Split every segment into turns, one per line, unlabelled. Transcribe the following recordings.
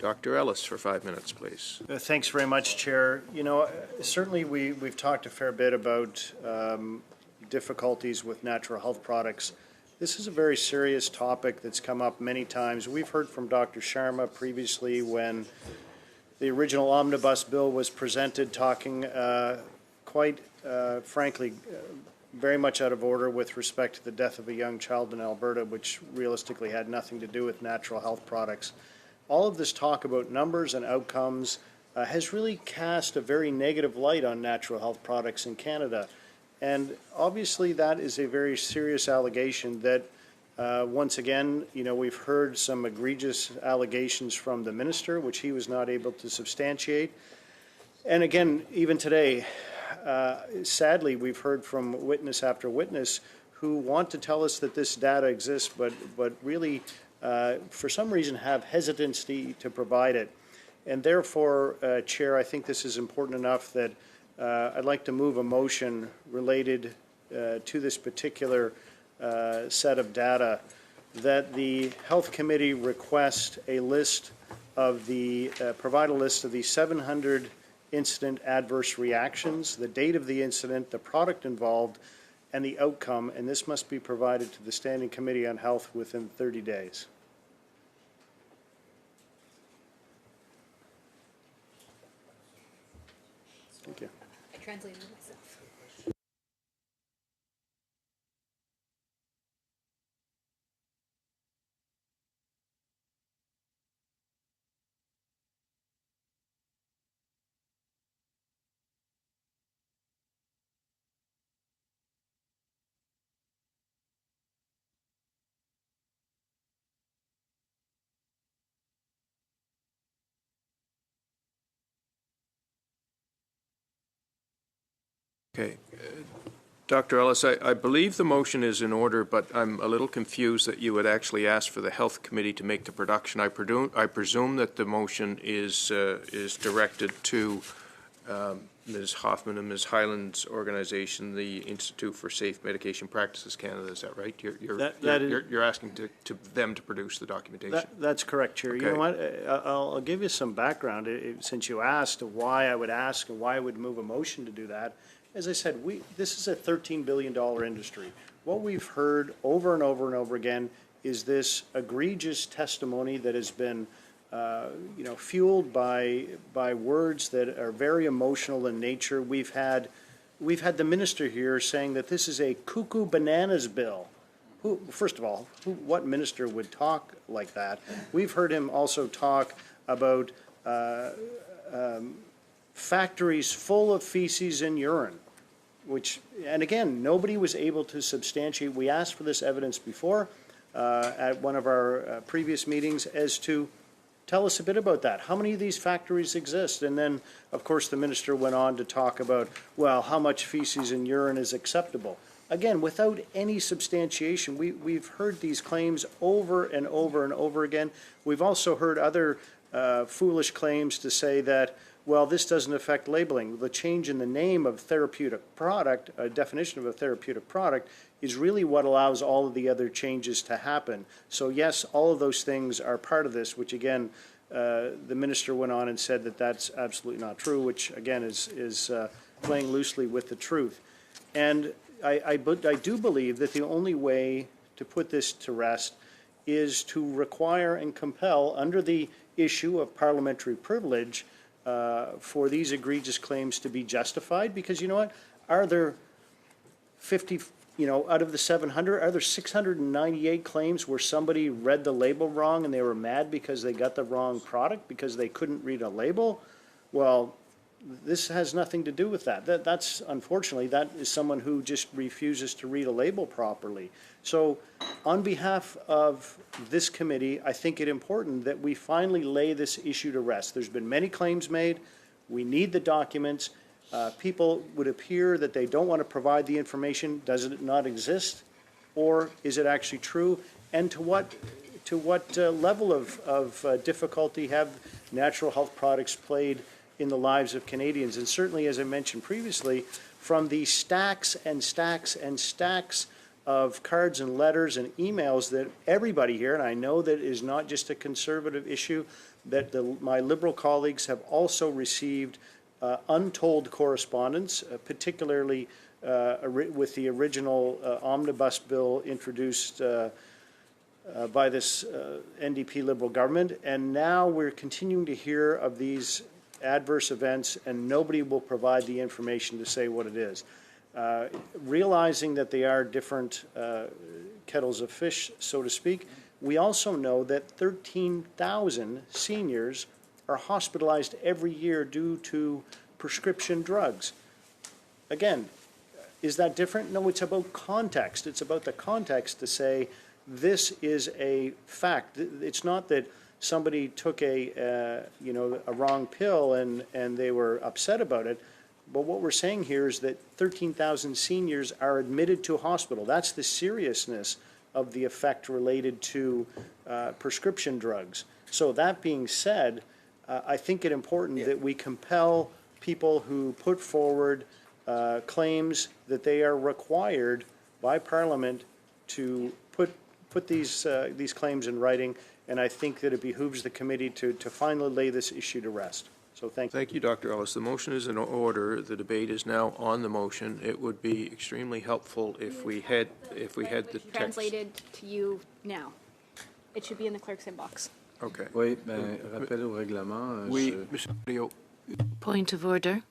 Dr. Ellis for 5 minutes, please.
Thanks very much, Chair. You know, certainly we've talked a fair bit about difficulties with natural health products. This is a very serious topic that's come up many times. We've heard from Dr. Sharma previously when the original omnibus bill was presented, talking quite frankly very much out of order with respect to the death of a young child in Alberta, which realistically had nothing to do with natural health products. All of this talk about numbers and outcomes has really cast a very negative light on natural health products in Canada. And obviously that is a very serious allegation that once again, you know, we've heard some egregious allegations from the minister, which he was not able to substantiate. And again, even today, sadly, we've heard from witness after witness who want to tell us that this data exists, but really, for some reason, have hesitancy to provide it. And therefore, Chair, I think this is important enough that I'd like to move a motion related to this particular set of data, that the Health Committee request a list of the, provide a list of the 700 incident adverse reactions, the date of the incident, the product involved, and the outcome, and this must be provided to the Standing Committee on Health within 30 days. Thank you.
I translated it myself.
Okay. Dr. Ellis, I believe the motion is in order, but I'm a little confused that you would actually ask for the Health Committee to make the production. I presume that the motion is directed to Ms. Hoffman and Ms. Hyland's organization, the Institute for Safe Medication Practices Canada. Is that right? You're asking to them to produce the documentation.
That's correct, Chair. Okay. You know what? I'll give you some background. Since you asked why I would ask and why I would move a motion to do that, as I said, this is a $13 billion industry. What we've heard over and over and over again is this egregious testimony that has been fueled by words that are very emotional in nature. We've had the minister here saying that this is a cuckoo bananas bill. First of all, what minister would talk like that? We've heard him also talk about factories full of feces and urine, and again, nobody was able to substantiate. We asked for this evidence before at one of our previous meetings as to tell us a bit about that. How many of these factories exist? And then, of course, the minister went on to talk about, well, how much feces and urine is acceptable. Again, without any substantiation, we've heard these claims over and over and over again. We've also heard other foolish claims to say that, well, this doesn't affect labeling. The change in the name of therapeutic product, a definition of a therapeutic product, is really what allows all of the other changes to happen. So yes, all of those things are part of this, which again, the minister went on and said that that's absolutely not true, which again is playing loosely with the truth. And I do believe that the only way to put this to rest is to require and compel, under the issue of parliamentary privilege, for these egregious claims to be justified. Because you know what? Are there 50, out of the 700, are there 698 claims where somebody read the label wrong and they were mad because they got the wrong product because they couldn't read a label? Well, this has nothing to do with that. That's unfortunately, that is someone who just refuses to read a label properly. So on behalf of this committee, I think it important that we finally lay this issue to rest. There's been many claims made. We need the documents. People would appear that they don't want to provide the information. Does it not exist? Or is it actually true? And to what level of difficulty have natural health products played in the lives of Canadians? And certainly, as I mentioned previously, from the stacks and stacks and stacks of cards and letters and emails that everybody here, and I know that is not just a Conservative issue, that my Liberal colleagues have also received untold correspondence, particularly with the original omnibus bill introduced by this NDP Liberal government. And now we're continuing to hear of these adverse events, and nobody will provide the information to say what it is. Realizing that they are different kettles of fish, so to speak, we also know that 13,000 seniors are hospitalized every year due to prescription drugs. Again, is that different? No, it's about context. It's about the context to say this is a fact. It's not that somebody took a wrong pill and they were upset about it. But what we're saying here is that 13,000 seniors are admitted to a hospital. That's the seriousness of the effect related to prescription drugs. So that being said, I think it's important that we compel people who put forward claims that they are required by Parliament to put these claims in writing, and I think that it behooves the committee to finally lay this issue to rest. So thank you.
Thank you, Dr. Ellis. The motion is in order. The debate is now on the motion. It would be extremely helpful if we had the text
translated to you now. It should be in the clerk's inbox.
Okay.
Oui, rappel au règlement.
Mr. Rio.
Point of order,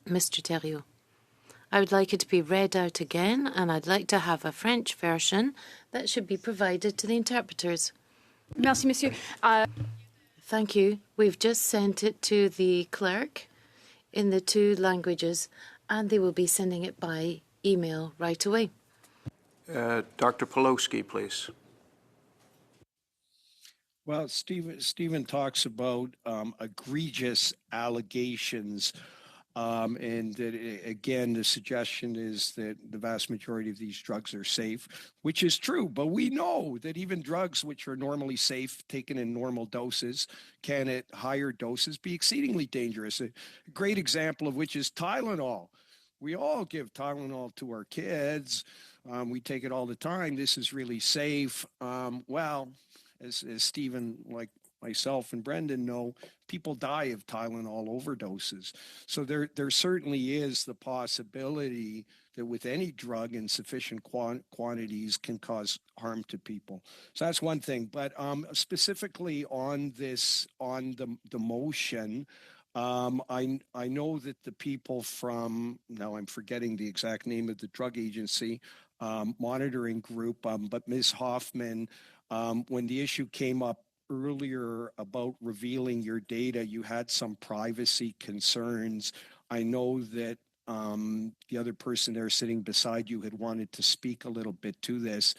Mr. Thériault. I would like it to be read out again, and I'd like to have a French version that should be provided to the interpreters.
Merci, monsieur.
Thank you. We've just sent it to the clerk in the 2 languages, and they will be sending it by email right away.
Dr. Pawlowski, please.
Well, Stephen talks about egregious allegations, and that, again, the suggestion is that the vast majority of these drugs are safe, which is true. But we know that even drugs which are normally safe, taken in normal doses, can at higher doses be exceedingly dangerous. A great example of which is Tylenol. We all give Tylenol to our kids. We take it all the time. This is really safe. Well, as Stephen, like myself and Brendan know, people die of Tylenol overdoses. So there certainly is the possibility that with any drug in sufficient quantities can cause harm to people. So that's one thing. But specifically on the motion, I know that the people from, now I'm forgetting the exact name of the drug agency, monitoring group, but Ms. Hoffman, when the issue came up earlier about revealing your data, you had some privacy concerns. I know that the other person there sitting beside you had wanted to speak a little bit to this.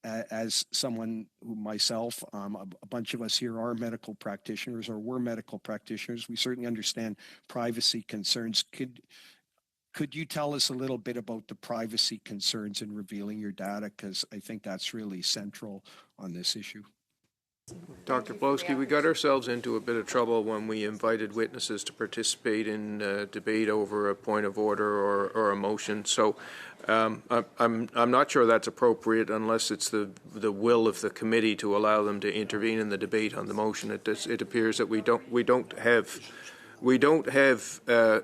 As someone who myself, a bunch of us here are medical practitioners or were medical practitioners, we certainly understand privacy concerns. Could you tell us a little bit about the privacy concerns in revealing your data? Because I think that's really central on this issue.
Dr. Pawlowski, we got ourselves into a bit of trouble when we invited witnesses to participate in debate over a point of order or a motion. So I'm not sure that's appropriate unless it's the will of the committee to allow them to intervene in the debate on the motion. It appears that we don't have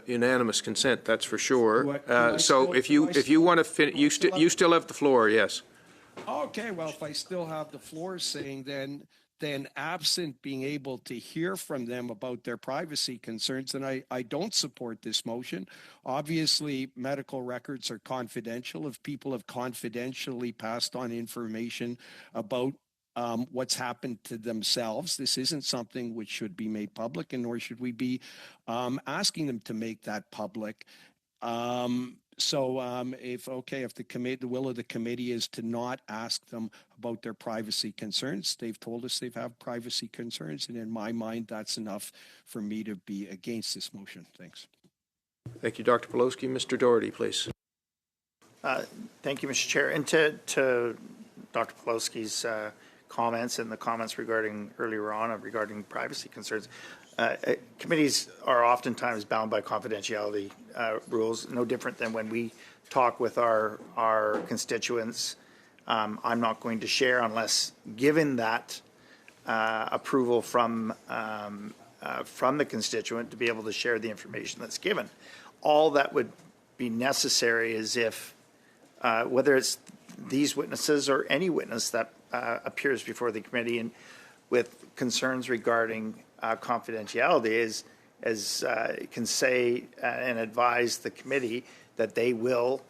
unanimous consent. That's for sure. So if you want to finish, you still have the floor. Yes.
Okay. Well, if I still have the floor, saying then absent being able to hear from them about their privacy concerns, then I don't support this motion. Obviously, medical records are confidential. If people have confidentially passed on information about what's happened to themselves, this isn't something which should be made public, and nor should we be asking them to make that public. If the will of the committee is to not ask them about their privacy concerns, they've told us they've have privacy concerns, and in my mind, that's enough for me to be against this motion. Thanks.
Thank you, Dr. Pawlowski. Mr. Doherty, please.
Thank you, Mr. Chair. And to Dr. Pawlowski's comments and the comments earlier on regarding privacy concerns, committees are oftentimes bound by confidentiality rules, no different than when we talk with our constituents. I'm not going to share unless given that approval from the constituent to be able to share the information that's given. All that would be necessary is if, whether it's these witnesses or any witness that appears before the committee and with concerns regarding confidentiality, can say and advise the committee that they will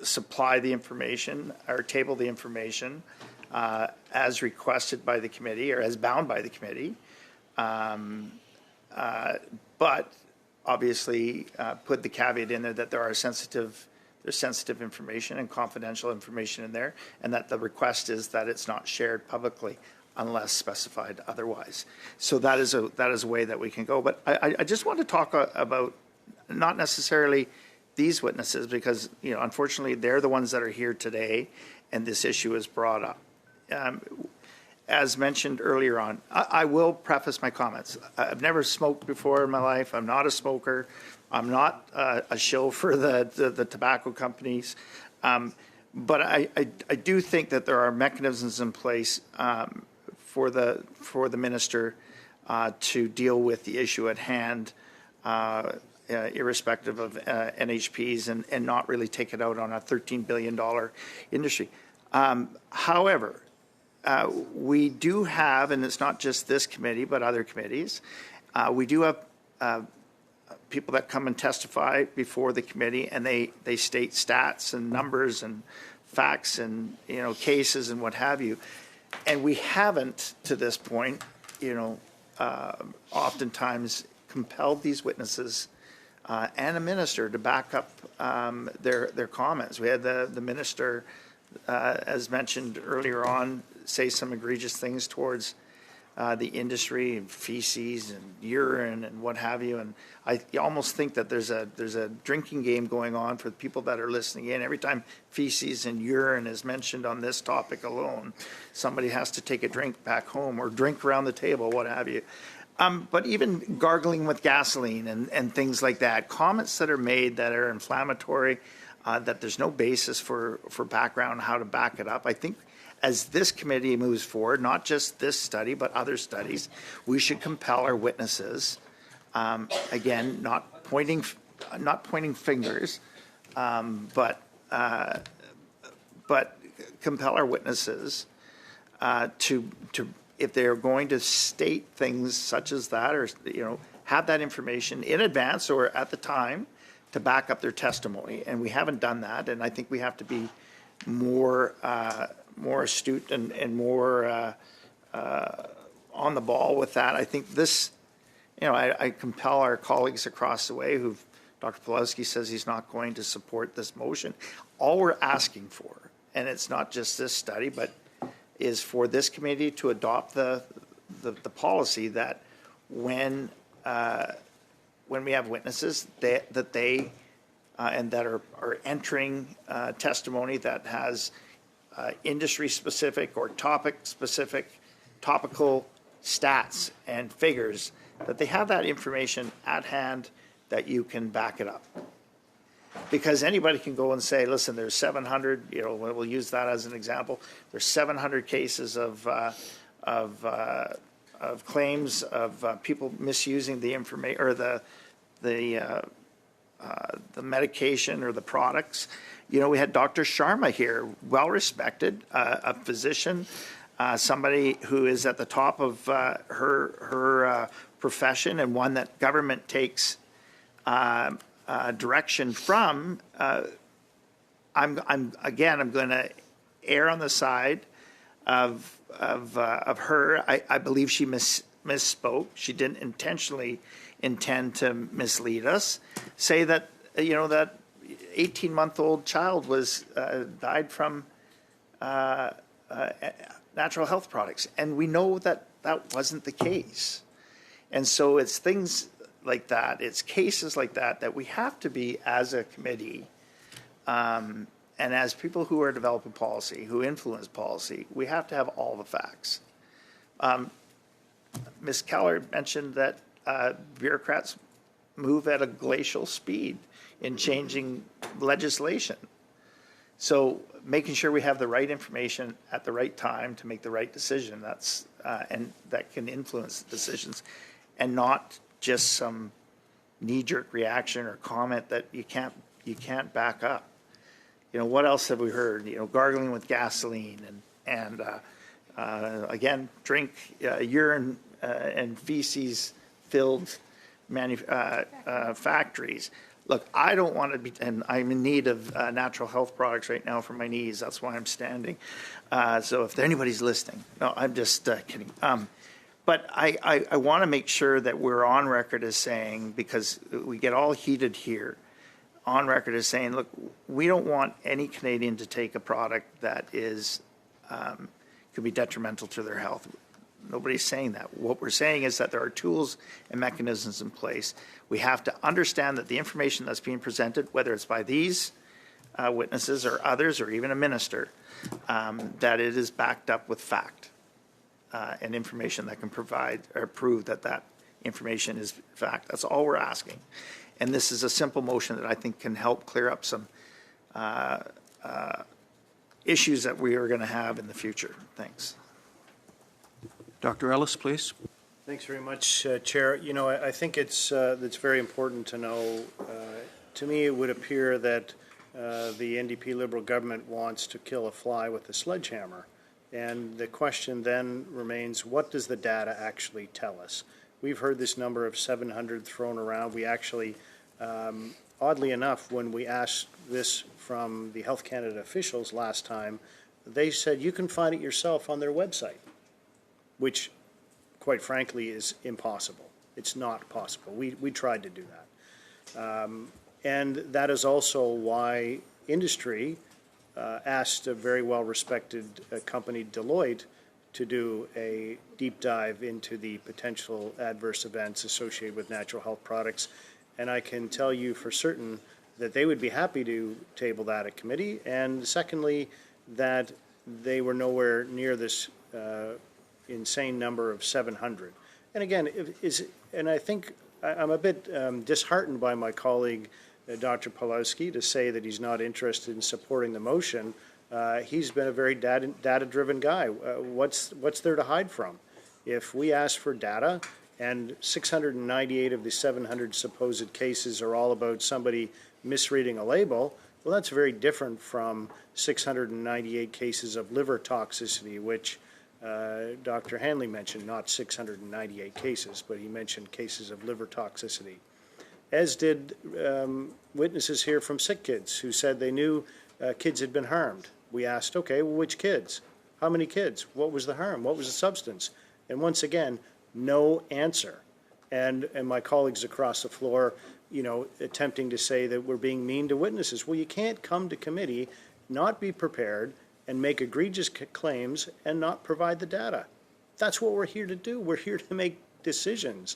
supply the information or table the information as requested by the committee or as bound by the committee, but obviously put the caveat in there that there's sensitive information and confidential information in there, and that the request is that it's not shared publicly unless specified otherwise. So that is a way that we can go. But I just want to talk about not necessarily these witnesses, because unfortunately they're the ones that are here today, and this issue is brought up. As mentioned earlier on, I will preface my comments. I've never smoked before in my life. I'm not a smoker. I'm not a shill for the tobacco companies. But I do think that there are mechanisms in place for the minister to deal with the issue at hand, irrespective of NHPs, and not really take it out on a $13 billion industry. However, we do have, and it's not just this committee, but other committees, we do have people that come and testify before the committee, and they state stats and numbers and facts and cases and what have you. And we haven't, to this point, oftentimes compelled these witnesses and a minister to back up their comments. We had the minister, as mentioned earlier on, say some egregious things towards the industry and feces and urine and what have you. And I almost think that there's a drinking game going on for the people that are listening in. Every time feces and urine is mentioned on this topic alone, somebody has to take a drink back home or drink around the table, what have you. But even gargling with gasoline and things like that, comments that are made that are inflammatory, that there's no basis for background, how to back it up. I think as this committee moves forward, not just this study, but other studies, we should compel our witnesses, again, not pointing fingers, but compel our witnesses to if they're going to state things such as that, or have that information in advance or at the time to back up their testimony. And we haven't done that, and I think we have to be more astute and more on the ball with that. I think this, I compel our colleagues across the way who Dr. Pawlowski says he's not going to support this motion. All we're asking for, and it's not just this study, but is for this committee to adopt the policy that when we have witnesses that they and that are entering testimony that has industry-specific or topic-specific, topical stats and figures, that they have that information at hand that you can back it up. Because anybody can go and say, listen, there's 700, we'll use that as an example, there's 700 cases of claims of people misusing the information or the medication or the products. We had Dr. Sharma here, well-respected, a physician, somebody who is at the top of her profession, and one that government takes direction from. I'm going to err on the side of her. I believe she misspoke. She didn't intentionally intend to mislead us. Say that that 18-month-old child was died from natural health products, and we know that that wasn't the case. And so it's things like that, it's cases like that we have to be, as a committee, and as people who are developing policy, who influence policy, we have to have all the facts. Ms. Keller mentioned that bureaucrats move at a glacial speed in changing legislation. So making sure we have the right information at the right time to make the right decision. That's and that can influence decisions, and not just some knee-jerk reaction or comment that you can't back up. You know, what else have we heard? You know, gargling with gasoline and again, drink urine and feces filled factories. Look, I don't want to be, and I'm in need of natural health products right now for my knees. That's why I'm standing. So if anybody's listening, no, I'm just kidding. But I want to make sure that we're on record as saying, because we get all heated here, on record as saying, look, we don't want any Canadian to take a product that is could be detrimental to their health. Nobody's saying that. What we're saying is that there are tools and mechanisms in place. We have to understand that the information that's being presented, whether it's by these witnesses or others or even a minister, that it is backed up with fact and information that can provide or prove that that information is fact. That's all we're asking. And this is a simple motion that I think can help clear up some issues that we are going to have in the future. Thanks.
Dr. Ellis, please.
Thanks very much, Chair. You know, I think it's very important to know. To me, it would appear that the NDP Liberal government wants to kill a fly with a sledgehammer. And the question then remains, what does the data actually tell us? We've heard this number of 700 thrown around. We actually, oddly enough, when we asked this from the Health Canada officials last time, they said you can find it yourself on their website, which, quite frankly, is impossible. It's not possible. We tried to do that. And that is also why industry asked a very well-respected company, Deloitte, to do a deep dive into the potential adverse events associated with natural health products. And I can tell you for certain that they would be happy to table that at committee. And secondly, that they were nowhere near this insane number of 700. And again, and I think I'm a bit disheartened by my colleague, Dr. Pawlowski, to say that he's not interested in supporting the motion. He's been a very data-driven guy. What's there to hide from? If we ask for data and 698 of the 700 supposed cases are all about somebody misreading a label, well, that's very different from 698 cases of liver toxicity, which Dr. Hanley mentioned, not 698 cases, but he mentioned cases of liver toxicity. As did witnesses here from sick kids who said they knew kids had been harmed. We asked, okay, well, which kids? How many kids? What was the harm? What was the substance? And once again, no answer. And my colleagues across the floor, you know, attempting to say that we're being mean to witnesses. Well, you can't come to committee, not be prepared, and make egregious claims and not provide the data. That's what we're here to do. We're here to make decisions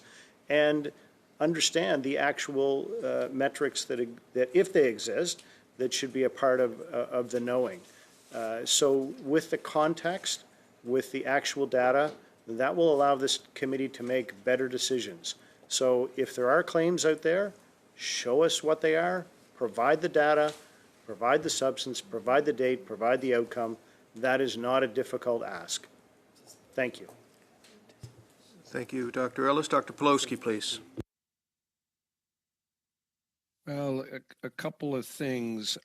and understand the actual metrics that if they exist, that should be a part of the knowing. So with the context, with the actual data, that will allow this committee to make better decisions. So if there are claims out there, show us what they are, provide the data, provide the substance, provide the date, provide the outcome. That is not a difficult ask. Thank you.
Thank you, Dr. Ellis. Dr. Pawlowski, please.
Well, a couple of things.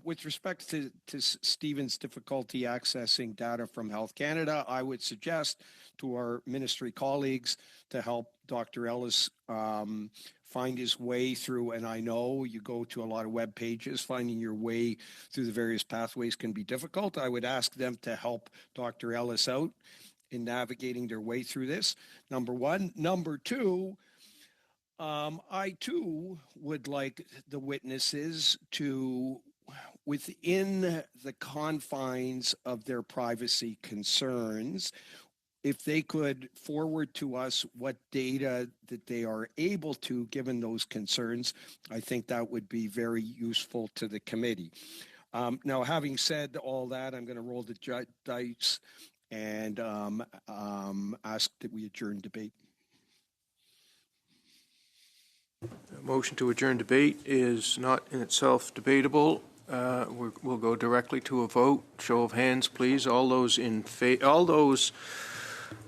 With respect to Stephen's difficulty accessing data from Health Canada, I would suggest to our ministry colleagues to help Dr. Ellis find his way through, and I know you go to a lot of web pages, finding your way through the various pathways can be difficult. I would ask them to help Dr. Ellis out in navigating their way through this, number one. Number two, I too would like the witnesses to, within the confines of their privacy concerns, if they could forward to us what data that they are able to, given those concerns, I think that would be very useful to the committee. Now, having said all that, I'm going to roll the dice and ask that we adjourn debate.
A motion to adjourn debate is not in itself debatable. We'll go directly to a vote. Show of hands, please. All those all those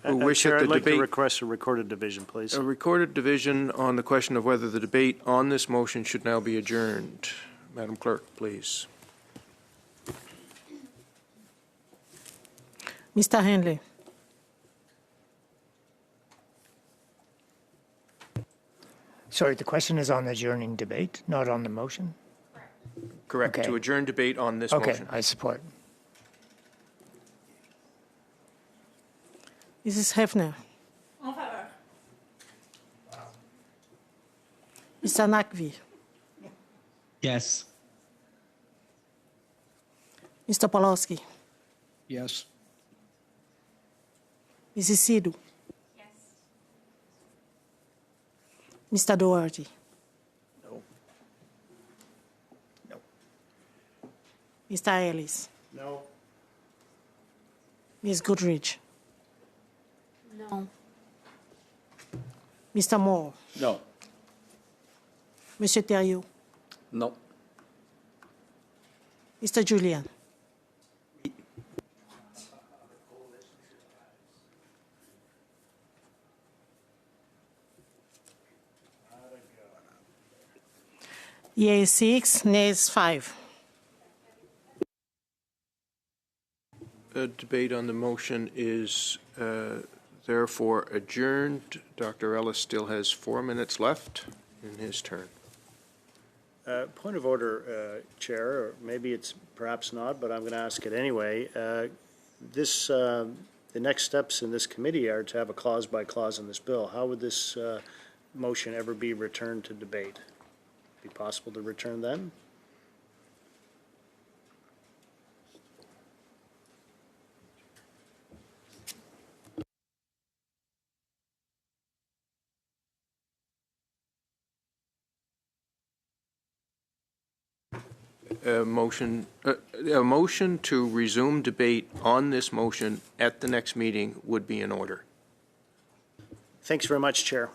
who wish
Chair,
that the
I'd like to
debate,
request a recorded division, please.
a recorded division on the question of whether the debate on this motion should now be adjourned. Madam Clerk, please.
Mr. Henley.
Sorry, the question is on the adjourning debate, not on the motion?
Correct.
Okay.
To adjourn debate on this
Okay,
motion.
I support.
Mrs. Hefner. Mr. Nakvi.
Yes.
Mr. Polowski.
Yes.
Mrs. Sidhu. Mr. Doherty.
No. No.
Mr. Ellis.
No.
Ms. Goodrich.
No.
Mr. Moore.
No.
Monsieur Thériault.
No.
Mr. Julian. Yeas 6, nays 5.
The debate on the motion is therefore adjourned. Dr. Ellis still has 4 minutes left in his turn.
Point of order, Chair, or maybe it's perhaps not, but I'm going to ask it anyway. The next steps in this committee are to have a clause by clause in this bill. How would this motion ever be returned to debate? Be possible to return then?
A motion to resume debate on this motion at the next meeting would be in order.
Thanks very much, Chair.